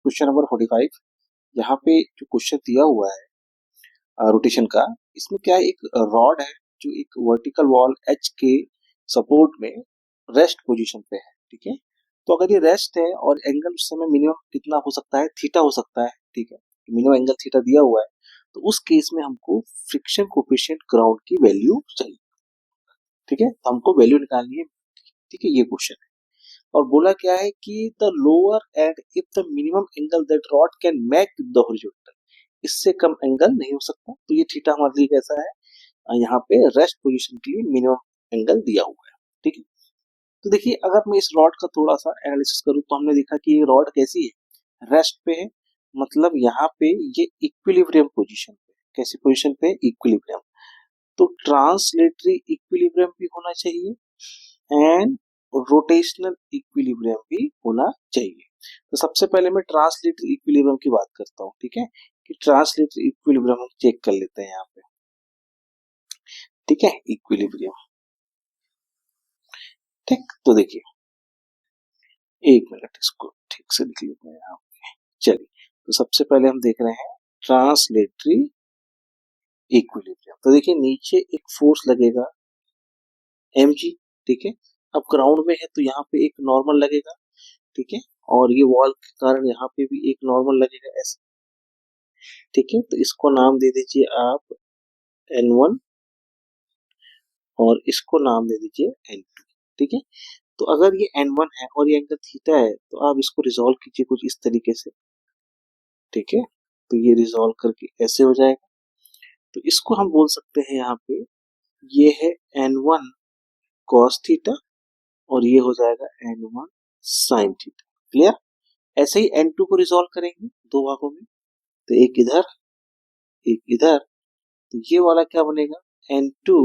Question number 45। यहाँ पे जो क्वेश्चन दिया हुआ है रोटेशन का, इसमें क्या है, एक रॉड है जो एक वर्टिकल वॉल एच के सपोर्ट में रेस्ट पोजीशन पे है। ठीक है, तो अगर ये रेस्ट है और एंगल उस समय मिनिमम कितना हो सकता है, थीटा हो सकता है। ठीक है, मिनिमम एंगल थीटा दिया हुआ है, तो उस केस में हमको फ्रिक्शन कोफिशिएंट ग्राउंड की वैल्यू चाहिए। ठीक है, तो हमको वैल्यू निकालनी है। ठीक है, ये क्वेश्चन है और बोला क्या है कि the lower and if the minimum angle that rod can make the horizontal, इससे कम एंगल नहीं हो सकता। तो ये थीटा हमारे लिए कैसा है, यहाँ पे रेस्ट पोजीशन के लिए मिनिमम एंगल दिया हुआ है। ठीक है, तो देखिए अगर मैं इस रॉड का थोड़ा सा एनालिसिस करूं तो हमने देखा कि ये रॉड कैसी है, रेस्ट पे है। मतलब यहाँ पे ये इक्विलिब्रियम पोजीशन पे, कैसी पोजीशन पे, इक्विलिब्रियम। तो ट्रांसलेटरी इक्विलिब्रियम भी होना चाहिए एंड रोटेशनल इक्विलिब्रियम भी होना चाहिए। तो सबसे पहले मैं ट्रांसलेटरी इक्विलिब्रियम की बात करता हूँ। ठीक है, कि ट्रांसलेटरी इक्विलिब्रियम हम चेक कर लेते हैं यहाँ पे। ठीक है, इक्विलिब्रियम। ठीक, तो देखिए एक मिनट, इसको ठीक से लिख लेते हैं यहाँ पे। चलिए, तो सबसे पहले हम देख रहे हैं ट्रांसलेटरी इक्विलिब्रियम। तो देखिए नीचे एक फोर्स लगेगा mg। ठीक है, अब ग्राउंड में है तो यहाँ पे एक नॉर्मल लगेगा। ठीक है, और ये वॉल के कारण यहाँ पे भी एक नॉर्मल लगेगा ऐसे। ठीक है, तो इसको नाम दे दीजिए आप N1 और इसको नाम दे दीजिए N2। ठीक है, तो अगर ये N1 है और ये एंगल थीटा है तो आप इसको रिजॉल्व कीजिए कुछ इस तरीके से। ठीक है, तो ये रिजॉल्व करके ऐसे हो जाएगा। तो इसको हम बोल सकते हैं यहाँ पे, ये है N1 cos थीटा और ये हो जाएगा N1 sin थीटा। क्लियर? ऐसे ही N2 को रिजॉल्व करेंगे दो भागों में, तो एक इधर एक इधर, तो ये वाला क्या बनेगा, N2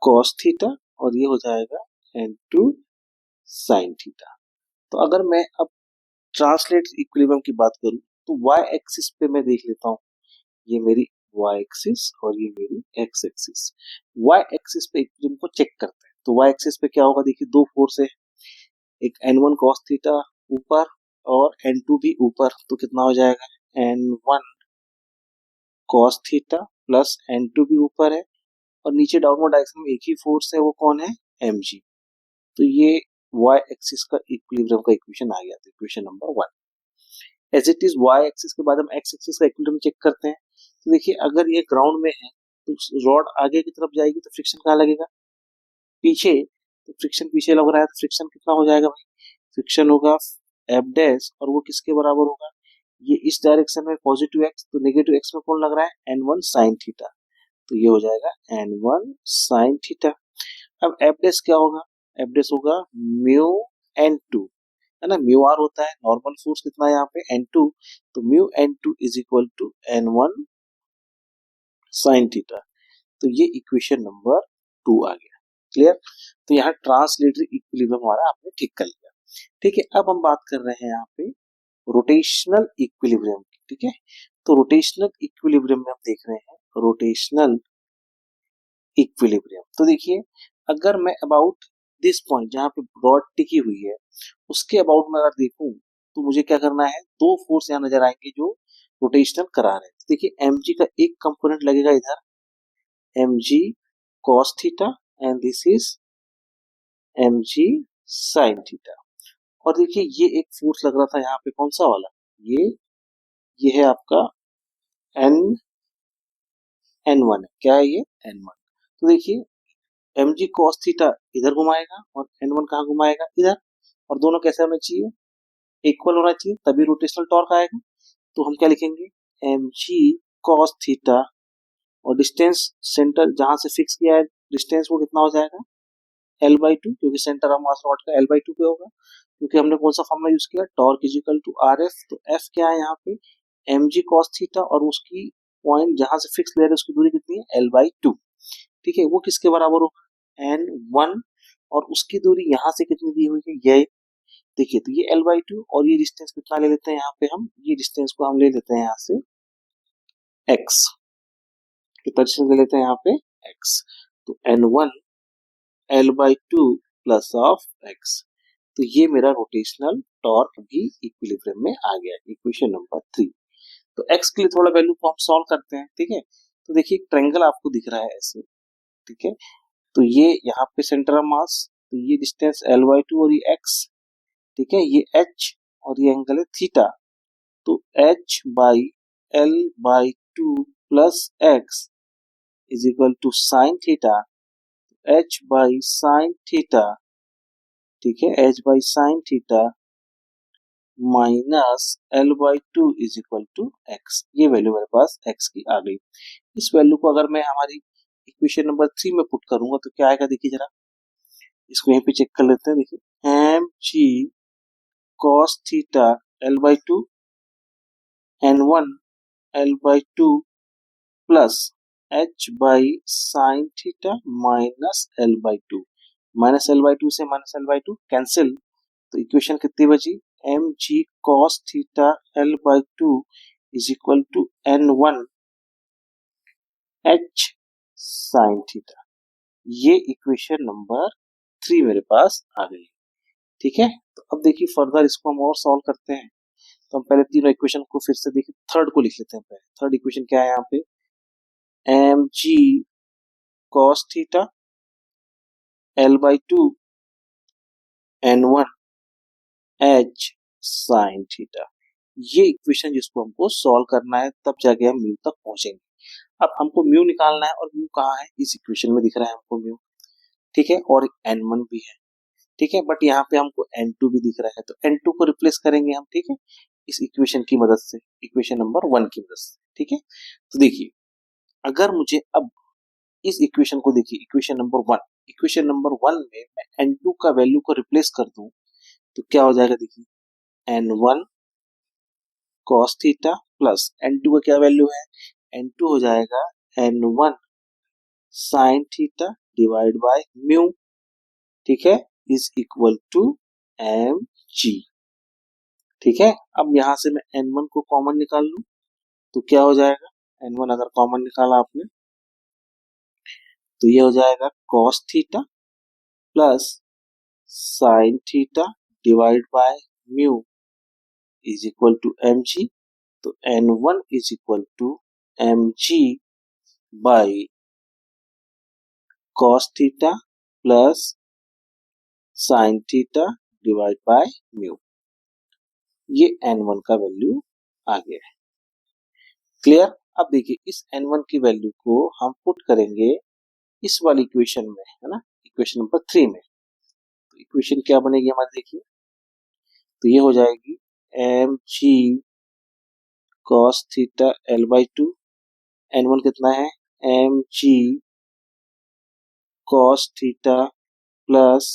cos थीटा और ये हो जाएगा N2 sin थीटा। तो अगर मैं अब ट्रांसलेट इक्विलिब्रियम की बात करूं तो y एक्सिस पे मैं देख लेता हूं, ये मेरी y एक्सिस और ये मेरी x एक्सिस। y एक्सिस पे इक्विलिब्रियम को चेक करते हैं। तो y एक्सिस पे क्या होगा, देखिए दो फोर्स है, एक N1 cos थीटा ऊपर और N2 भी ऊपर, तो कितना हो जाएगा, N1 cos theta plus N2 भी ऊपर है और नीचे डाउनवर्ड डायरेक्शन में एक ही फोर्स है, वो कौन है, mg। तो ये y एक्सिस का इक्विलिब्रियम का इक्वेशन आ गया, तो equation number 1। As it is y axis के बाद हम x एक्सिस का इक्विलिब्रियम चेक करते हैं। तो देखिए अगर ये ग्राउंड में है तो रॉड आगे की तरफ जाएगी तो फ्रिक्शन कहाँ लगेगा, पीछे। तो फ्रिक्शन पीछे लग रहा है तो फ्रिक्शन कितना हो जाएगा भाई, फ्रिक्शन होगा एफ डैश और वो किसके बराबर होगा, ये इस डायरेक्शन में पॉजिटिव x, तो नेगेटिव x में कौन लग रहा है, N1 sin थीटा। तो ये हो जाएगा N1 sin थीटा। अब एफ डैश क्या होगा, एफ डैश होगा म्यू N2, है ना, म्यू आर होता है नॉर्मल फोर्स कितना है यहाँ पे N2, तो mu N2 is equal to N1 sin theta. तो ये इक्वेशन नंबर 2 आ गया। क्लियर? तो यहाँ ट्रांसलेटरी इक्विलिब्रियम हमारा आपने ठीक कर लिया। ठीक है, अब हम बात कर रहे हैं यहाँ पे रोटेशनल इक्विलिब्रियम की। ठीक है, तो रोटेशनल इक्विलिब्रियम में हम देख रहे हैं रोटेशनल इक्विलिब्रियम। तो देखिए अगर मैं अबाउट दिस पॉइंट जहां पे रॉड टिकी हुई है उसके अबाउट में अगर देखूं तो मुझे क्या करना है, दो फोर्स यहाँ नजर आएंगे जो रोटेशनल करा रहे हैं। तो देखिए mg का एक कंपोनेंट लगेगा इधर, mg cos theta and this is mg sin theta. और देखिए ये एक फोर्स लग रहा था यहाँ पे, कौन सा वाला, ये है आपका N1 है, क्या है ये, N1। तो देखिए mg cos थीटा इधर घुमाएगा और N1 कहाँ घुमाएगा, इधर, और दोनों कैसे होना चाहिए, इक्वल होना चाहिए, तभी रोटेशनल टॉर्क आएगा। तो हम क्या लिखेंगे, mg cos थीटा और डिस्टेंस सेंटर जहां से फिक्स किया है डिस्टेंस वो कितना हो जाएगा, L/2, क्योंकि सेंटर ऑफ मास रॉड का L/2 पे होगा, क्योंकि हमने कौन सा फॉर्मूला यूज किया, torque is equal to RF। तो F क्या है यहाँ पे, mg cos थीटा और उसकी पॉइंट जहां से फिक्स ले रहे हैं उसकी दूरी कितनी है, L/2। ठीक है, वो किसके बराबर होगा, N1, और उसकी दूरी यहाँ से कितनी दी हुई है, ये देखिए, तो ये L/2 और ये डिस्टेंस कितना ले लेते हैं यहाँ पे हम, ये डिस्टेंस को हम ले लेते हैं यहाँ से x, कितना डिस्टेंस ले लेते हैं यहाँ पे x। तो N1 L/2 plus of x, तो ये मेरा रोटेशनल टॉर्क भी इक्विलिब्रियम में आ गया, इक्वेशन नंबर 3। तो x के लिए थोड़ा वैल्यू को हम सॉल्व करते हैं, ठीक है। तो देखिए ट्रायंगल आपको दिख रहा है ऐसे, ठीक है। तो ये यहाँ पे सेंटर ऑफ मास, तो ये डिस्टेंस L/2 और ये x, ठीक है, ये h और ये एंगल है थीटा। तो h/L/2 plus x is equal to sine theta, h/sin theta, ठीक है, h/sin theta minus L/2 is equal to x। ये वैल्यू मेरे पास x की आ गई। इस वैल्यू को अगर मैं हमारी इक्वेशन नंबर 3 में पुट करूंगा तो क्या आएगा, देखिए जरा, इसको यहीं पे चेक कर लेते हैं। देखिए mg cos theta L/2 n1 L/2 plus h/sin theta minus L/2, minus L/2 से माइनस L/2 कैंसिल, तो इक्वेशन कितनी बची, mg cos theta L/2 is equal to n1 h sin theta. ये इक्वेशन नंबर 3 मेरे पास आ गई, ठीक है। तो अब देखिए फर्दर इसको हम और सॉल्व करते हैं। तो हम पहले तीनों इक्वेशन को फिर से देखिए, थर्ड को लिख लेते हैं पहले। थर्ड इक्वेशन क्या है यहाँ पे, mg cos theta L/2 n1 h sin theta. ये इक्वेशन जिसको हमको सॉल्व करना है, तब जाके हम म्यू तक पहुंचेंगे। अब हमको म्यू निकालना है, और म्यू कहाँ है, इस इक्वेशन में दिख रहा है हमको म्यू, ठीक है, और n1 भी है, ठीक है, बट यहाँ पे हमको n2 भी दिख रहा है, तो n2 को रिप्लेस करेंगे हम, ठीक है, इस इक्वेशन की मदद से, इक्वेशन नंबर 1 की मदद से, ठीक है। तो देखिए अगर मुझे अब इस इक्वेशन को देखिए, इक्वेशन नंबर 1, इक्वेशन नंबर 1 में मैं n2 का वैल्यू को रिप्लेस कर दूं तो क्या हो जाएगा, देखिए n1 cos theta plus n2 का क्या वैल्यू है, n2 हो जाएगा n1 sin theta divide by mu, ठीक है, इज इक्वल टू mg, ठीक है। अब यहां से मैं n1 को कॉमन निकाल लूं तो क्या हो जाएगा, n1 अगर कॉमन निकाला आपने तो ये हो जाएगा cos theta plus sin theta divide by mu is equal to mg। तो n1 is equal to mg by cos theta plus sin theta divide by mu, ये n1 का वैल्यू आ गया है, क्लियर। अब देखिए इस n1 की वैल्यू को हम पुट करेंगे इस वाली इक्वेशन में, है ना, इक्वेशन नंबर 3 में। तो इक्वेशन क्या बनेगी हमारी, देखिए, तो ये हो जाएगी mg cos theta L/2, n1 कितना है, mg cos theta plus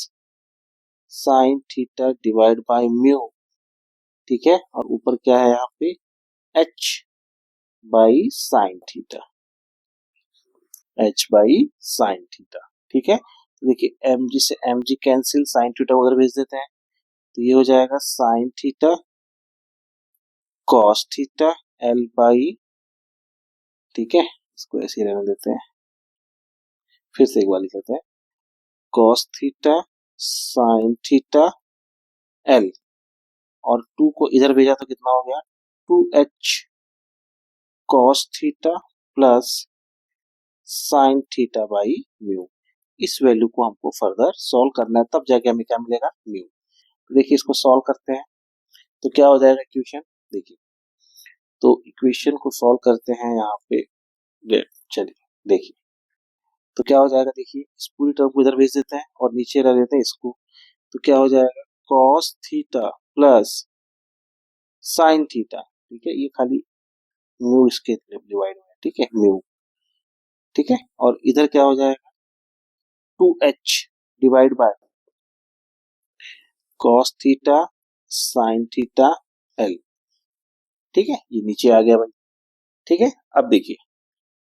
sin theta divide by mu, ठीक है, और ऊपर क्या है यहाँ पे h by sin theta, h by sin theta, ठीक है। तो देखिए mg से mg कैंसिल, sin थीटा उधर भेज देते हैं, तो ये हो जाएगा sin theta cos theta L by, ठीक है, इसको ऐसे ही रहने देते हैं, फिर से एक बार लिख लेते हैं, cos theta sin theta L, और 2 को इधर भेजा तो कितना हो गया, 2h cos theta plus sin theta by mu. इस वैल्यू को हमको फर्दर सॉल्व करना है, तब जाके हमें क्या मिलेगा, म्यू। तो देखिए इसको सॉल्व करते हैं तो क्या हो जाएगा इक्वेशन, देखिए, तो इक्वेशन को सॉल्व करते हैं यहाँ पे, चलिए देखिए, तो क्या हो जाएगा, देखिए इस पूरी टर्म को इधर भेज देते हैं और नीचे रह देते हैं इसको, तो क्या हो जाएगा cos theta plus sin theta, ठीक है, ये खाली म्यू इसके डिवाइड में, ठीक है, म्यू, ठीक है, और इधर क्या हो जाएगा 2h divide by cos theta sin theta L, ठीक है, ये नीचे आ गया भाई, ठीक है। अब देखिए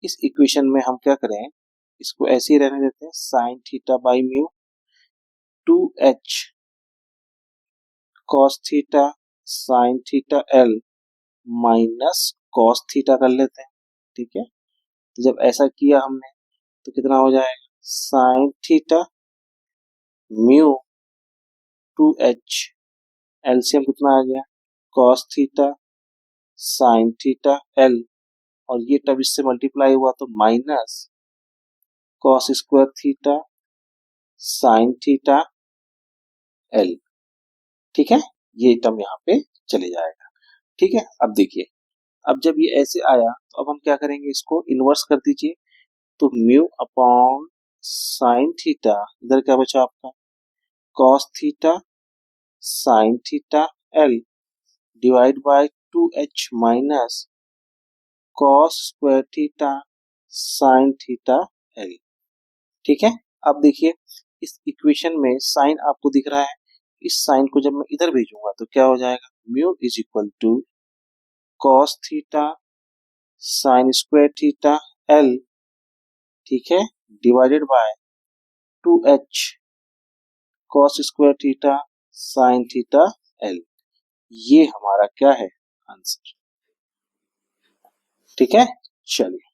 इस इक्वेशन में हम क्या करें, इसको ऐसे ही रहने देते हैं, sin theta by mu 2h cos theta sin theta L minus cos theta कर लेते हैं, ठीक है। तो जब ऐसा किया हमने तो कितना हो जाएगा, sin theta mu 2h LCM कितना आ गया, cos theta sine theta L, और ये टर्म इससे मल्टीप्लाई हुआ तो minus cos square theta sine theta L. ठीक है, ये टर्म यहाँ पे चले जाएगा। ठीक है, अब देखिए, अब जब ये ऐसे आया तो अब हम क्या करेंगे, इसको इन्वर्स कर दीजिए। तो म्यू अपॉन साइन थीटा, इधर क्या बचा आपका, cos theta sine theta L divide by 2h minus cos square theta sine theta L. ठीक है, अब देखिए इस इक्वेशन में साइन आपको दिख रहा है, इस साइन को जब मैं इधर भेजूंगा तो क्या हो जाएगा, mu is equal to cos theta sine square theta L, ठीक है, divided by 2h cos square theta sine theta L. ये हमारा क्या है, आंसर। ठीक है, चलिए